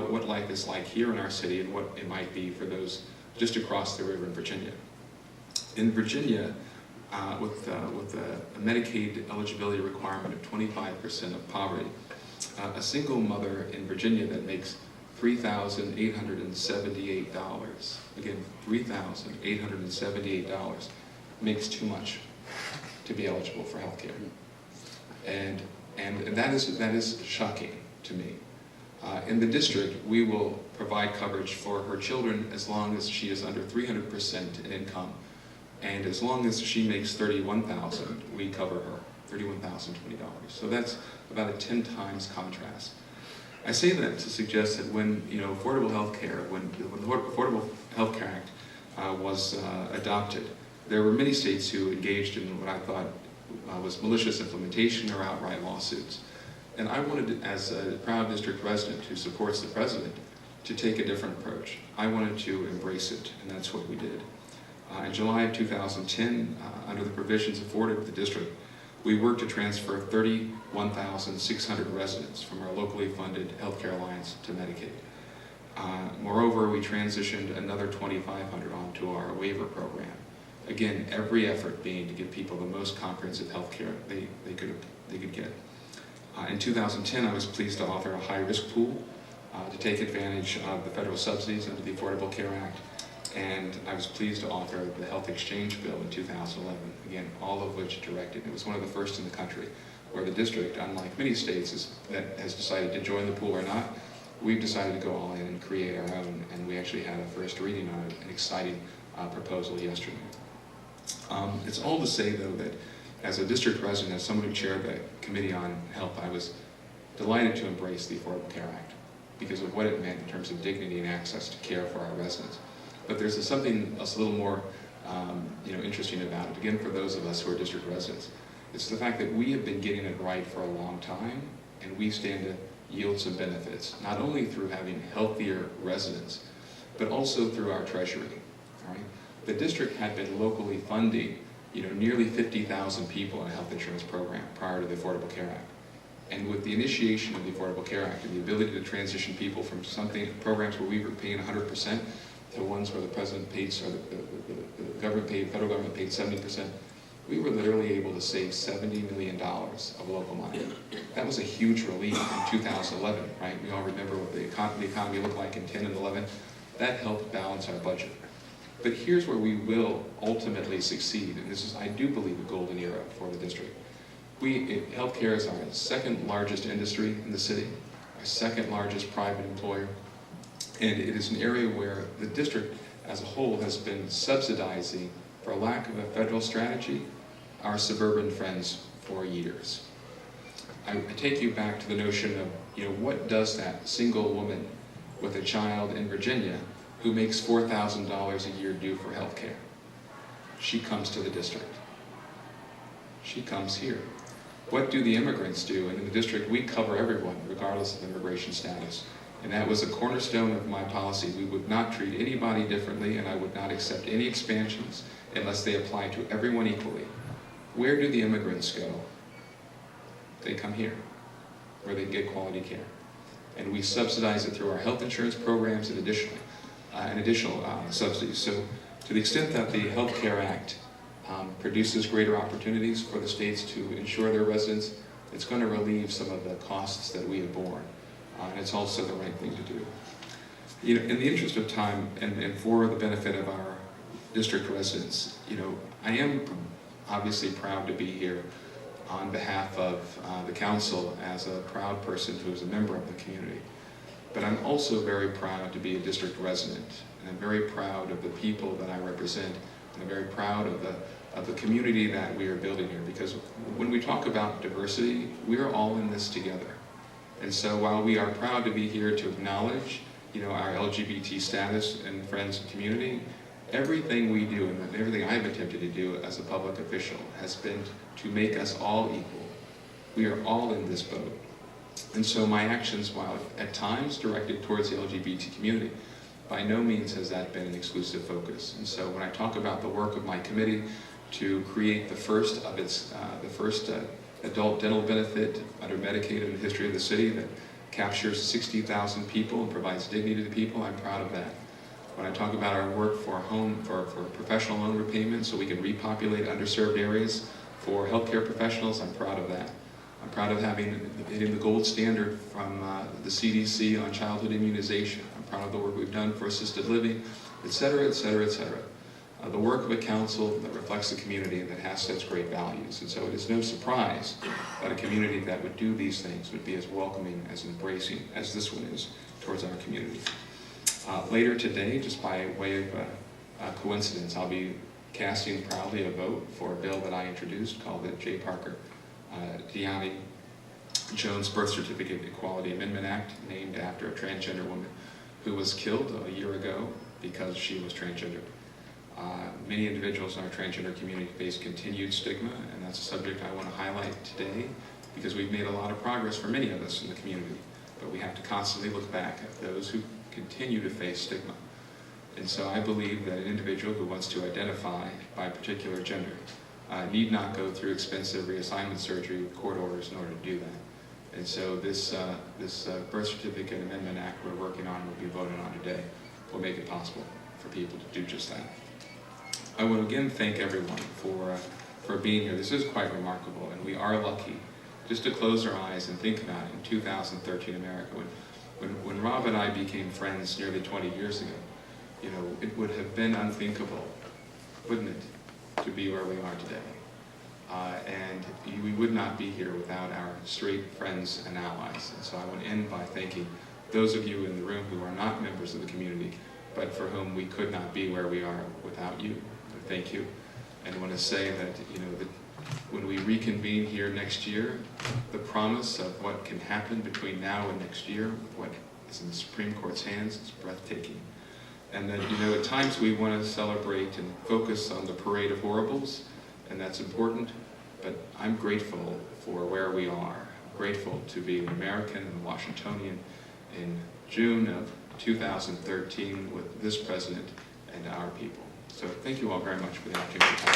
what life is like here in our city and what it might be for those just across the river in Virginia. In Virginia, with a Medicaid eligibility requirement of 25% of poverty, a single mother in Virginia that makes $3,878, again, $3,878, makes too much to be eligible for health care. And that is shocking to me. In the district, we will provide coverage for her children as long as she is under 300% in income. And as long as she makes $31,000, we cover her, $31,020. So that's about a 10 times contrast. I say that to suggest that when affordable health care, when the Affordable Health Care Act was adopted, there were many states who engaged in what I thought was malicious implementation or outright lawsuits. And I wanted, as a proud district resident who supports the president, to take a different approach. I wanted to embrace it, and that's what we did. In July of 2010, under the provisions afforded to the district, we worked to transfer 31,600 residents from our locally funded Healthcare Alliance to Medicaid. Moreover, we transitioned another 2,500 onto our waiver program. Again, every effort being to give people the most comprehensive health care they could get. In 2010, I was pleased to author a high-risk pool to take advantage of the federal subsidies under the Affordable Care Act. And I was pleased to author the Health Exchange Bill in 2011, again, all of which directed. It was one of the first in the country where the district, unlike many states that has decided to join the pool or not, we've decided to go all in and create our own, and we actually had a first reading on an exciting proposal yesterday. It's all to say, though, that as a district resident, as someone who chaired the Committee on Health, I was delighted to embrace the Affordable Care Act because of what it meant in terms of dignity and access to care for our residents. But there's something else a little more interesting about it, again, for those of us who are district residents. It's the fact that we have been getting it right for a long time, and we stand to yield some benefits, not only through having healthier residents, but also through our treasury. All right? The district had been locally funding nearly 50,000 people in a health insurance program prior to the Affordable Care Act. And with the initiation of the Affordable Care Act and the ability to transition people from programs where we were paying 100% to ones where the president paid, or the government paid, federal government paid 70%, we were literally able to save $70 million of local money. That was a huge relief in 2011, right? We all remember what the economy looked like in 10 and 11. That helped balance our budget. But here's where we will ultimately succeed, and this is, I do believe, a golden era for the district. Healthcare is our second largest industry in the city, our second largest private employer, and it is an area where the district as a whole has been subsidizing, for lack of a federal strategy, our suburban friends for years. I take you back to the notion of, what does that single woman with a child in Virginia who makes $4,000 a year do for health care? She comes to the district. She comes here. What do the immigrants do? And in the district, we cover everyone, regardless of immigration status. And that was a cornerstone of my policy. We would not treat anybody differently, and I would not accept any expansions unless they apply to everyone equally. Where do the immigrants go? They come here, where they get quality care. And we subsidize it through our health insurance programs and additional subsidies. So to the extent that the Health Care Act produces greater opportunities for the states to insure their residents, it's going to relieve some of the costs that we have borne. And it's also the right thing to do. In the interest of time and for the benefit of our district residents, I am obviously proud to be here on behalf of the council as a proud person who is a member of the community. But I'm also very proud to be a district resident, and I'm very proud of the people that I represent, and I'm very proud of the community that we are building here, because when we talk about diversity, we are all in this together. And so while we are proud to be here to acknowledge, our LGBT status and friends and community, everything we do and everything I've attempted to do as a public official has been to make us all equal. We are all in this boat. And so my actions, while at times directed towards the LGBT community, by no means has that been an exclusive focus. And so when I talk about the work of my committee to create the first adult dental benefit under Medicaid in the history of the city that captures 60,000 people and provides dignity to people, I'm proud of that. When I talk about our work for professional loan repayment so we can repopulate underserved areas for healthcare professionals, I'm proud of that. I'm proud of hitting the gold standard from the CDC on childhood immunization. I'm proud of the work we've done for assisted living, et cetera, et cetera, et cetera. The work of a council that reflects the community and that has such great values. And so it is no surprise that a community that would do these things would be as welcoming, as embracing as this one is towards our community. Later today, just by way of coincidence, I'll be casting proudly a vote for a bill that I introduced called the J. Parker Deani Jones Birth Certificate Equality Amendment Act, named after a transgender woman who was killed a year ago because she was transgender. Many individuals in our transgender community face continued stigma, and that's a subject I want to highlight today because we've made a lot of progress for many of us in the community, but we have to constantly look back at those who continue to face stigma. And so I believe that an individual who wants to identify by a particular gender need not go through expensive reassignment surgery with court orders in order to do that. And so this Birth Certificate Amendment Act we're working on, will be voted on today, will make it possible for people to do just that. I want to again thank everyone for being here. This is quite remarkable, and we are lucky just to close our eyes and think about it in 2013 America. When Rob and I became friends nearly 20 years ago, it would have been unthinkable, wouldn't it, to be where we are today. And we would not be here without our straight friends and allies. And so I want to end by thanking those of you in the room who are not members of the community, but for whom we could not be where we are without you. Thank you. And I want to say that, that when we reconvene here next year, the promise of what can happen between now and next year, what is in the Supreme Court's hands, is breathtaking. And that, at times we want to celebrate and focus on the parade of horribles, and that's important, but I'm grateful for where we are. I'm grateful to be an American and a Washingtonian in June of 2013 with this president and our people. So thank you all very much for the opportunity to talk.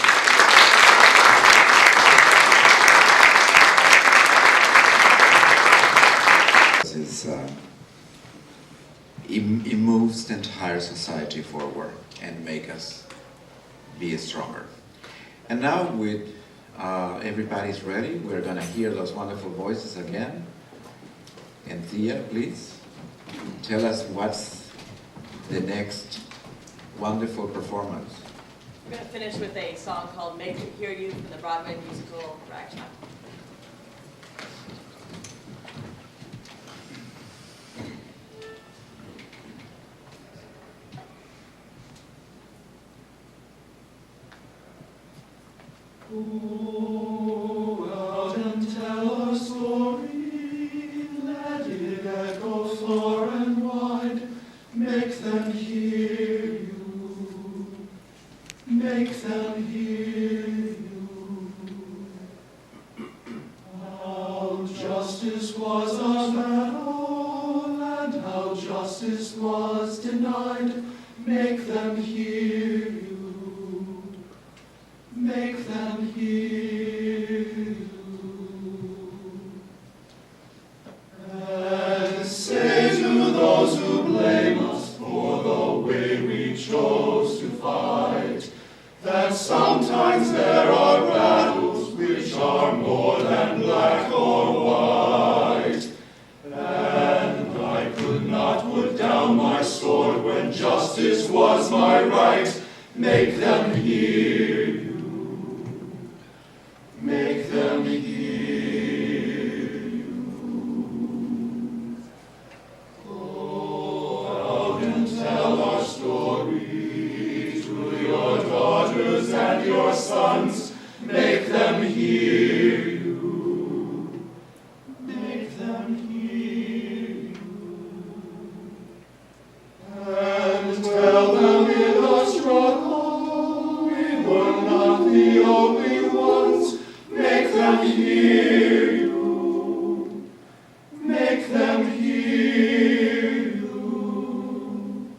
It moves the entire society forward and make us be stronger. And now with everybody's ready, we're going to hear those wonderful voices again. And Thea, please, tell us what's the next wonderful performance.
We're going to finish with a song called Make Me Hear You from the Broadway musical Ragtime.
Go out and tell our story, let it echo far and wide, make them hear you, make them hear you. How justice was our battle, and how justice was denied, make them hear you, make them hear you. And say to those who blame us for the way we chose to fight, that sometimes there are battles which are more than black or white. And I could not put down my sword when justice was my right. Make them hear you, make them hear you. Go out and tell our story to your daughters and your sons, make them hear you, make them hear you. And tell them in the struggle we were not the only ones, make them hear you, make them hear you.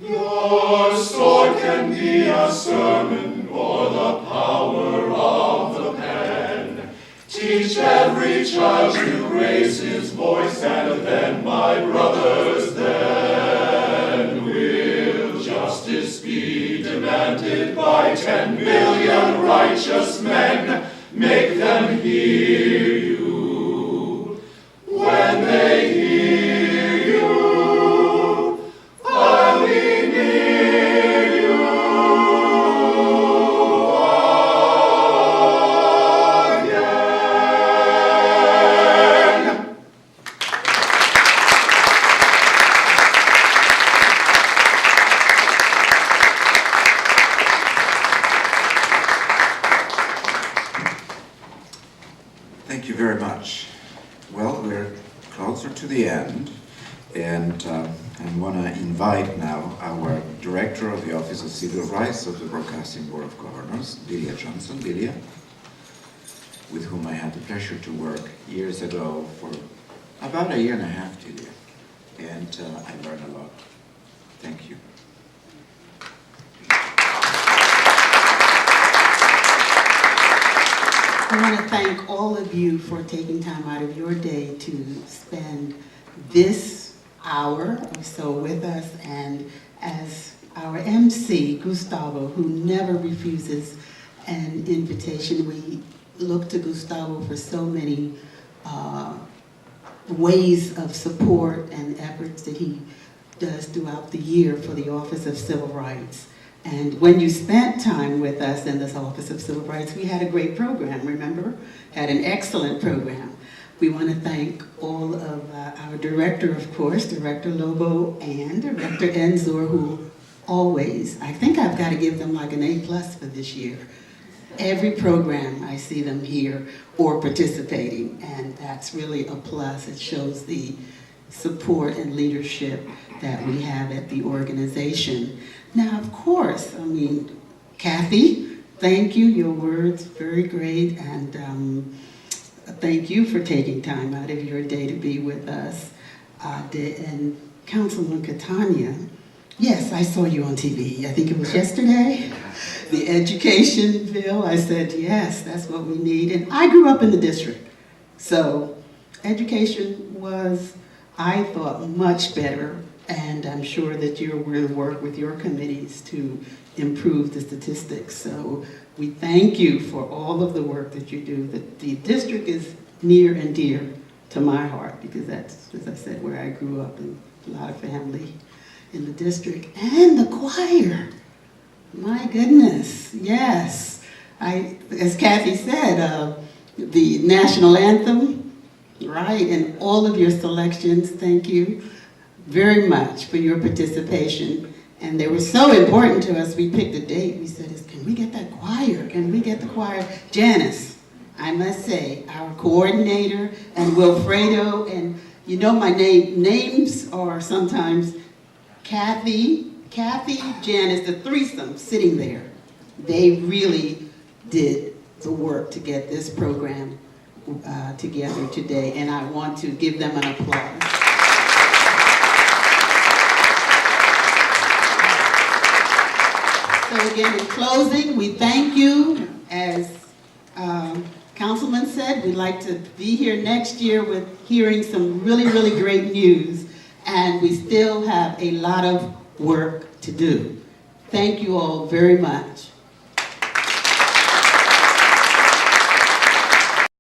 Your sword can be a sermon or the power of the pen. Teach every child to raise his voice, and then, my brothers, then will justice be demanded by 10 million righteous men. Make them hear you. When they hear you, I'll be near you again.
Thank you very much. Well, we're closer to the end, and I want to invite now our Director of the Office of Civil Rights of the Broadcasting Board of Governors, Delia Johnson. Delia, with whom I had the pleasure to work years ago for about 1.5 years, Delia, and I learned a lot. Thank you.
I want to thank all of you for taking time out of your day to spend this hour or so with us, and as our MC, Gustavo, who never refuses an invitation. We look to Gustavo for so many ways of support and efforts that he does throughout the year for the Office of Civil Rights. And when you spent time with us in this Office of Civil Rights, we had a great program, remember? Had an excellent program. We want to thank all of our director, of course, Director Lobo, and Director Enzor, who always, I think I've got to give them like an A+ for this year. Every program I see them here or participating, and that's really a plus. It shows the support and leadership that we have at the organization. Now, of course, I mean, Kathy, thank you, your words, very great, and thank you for taking time out of your day to be with us. And Councilman Catania, yes, I saw you on TV, I think it was yesterday, the education bill. I said, yes, that's what we need, and I grew up in the district, so education was, I thought, much better. And I'm sure that you're going to work with your committees to improve the statistics. So we thank you for all of the work that you do. The district is near and dear to my heart because that's, as I said, where I grew up, and a lot of family in the district. And the choir, my goodness, yes. As Kathy said, the national anthem, right, and all of your selections, thank you very much for your participation. And they were so important to us, we picked a date. We said, can we get that choir? Can we get the choir? Janice, I must say, our coordinator, and Wilfredo, and you know my names are sometimes Kathy, Janice, the threesome sitting there. They really did the work to get this program together today, and I want to give them an applause. So again, in closing, we thank you. As Councilman said, we'd like to be here next year with hearing some really, really great news, and we still have a lot of work to do. Thank you all very much.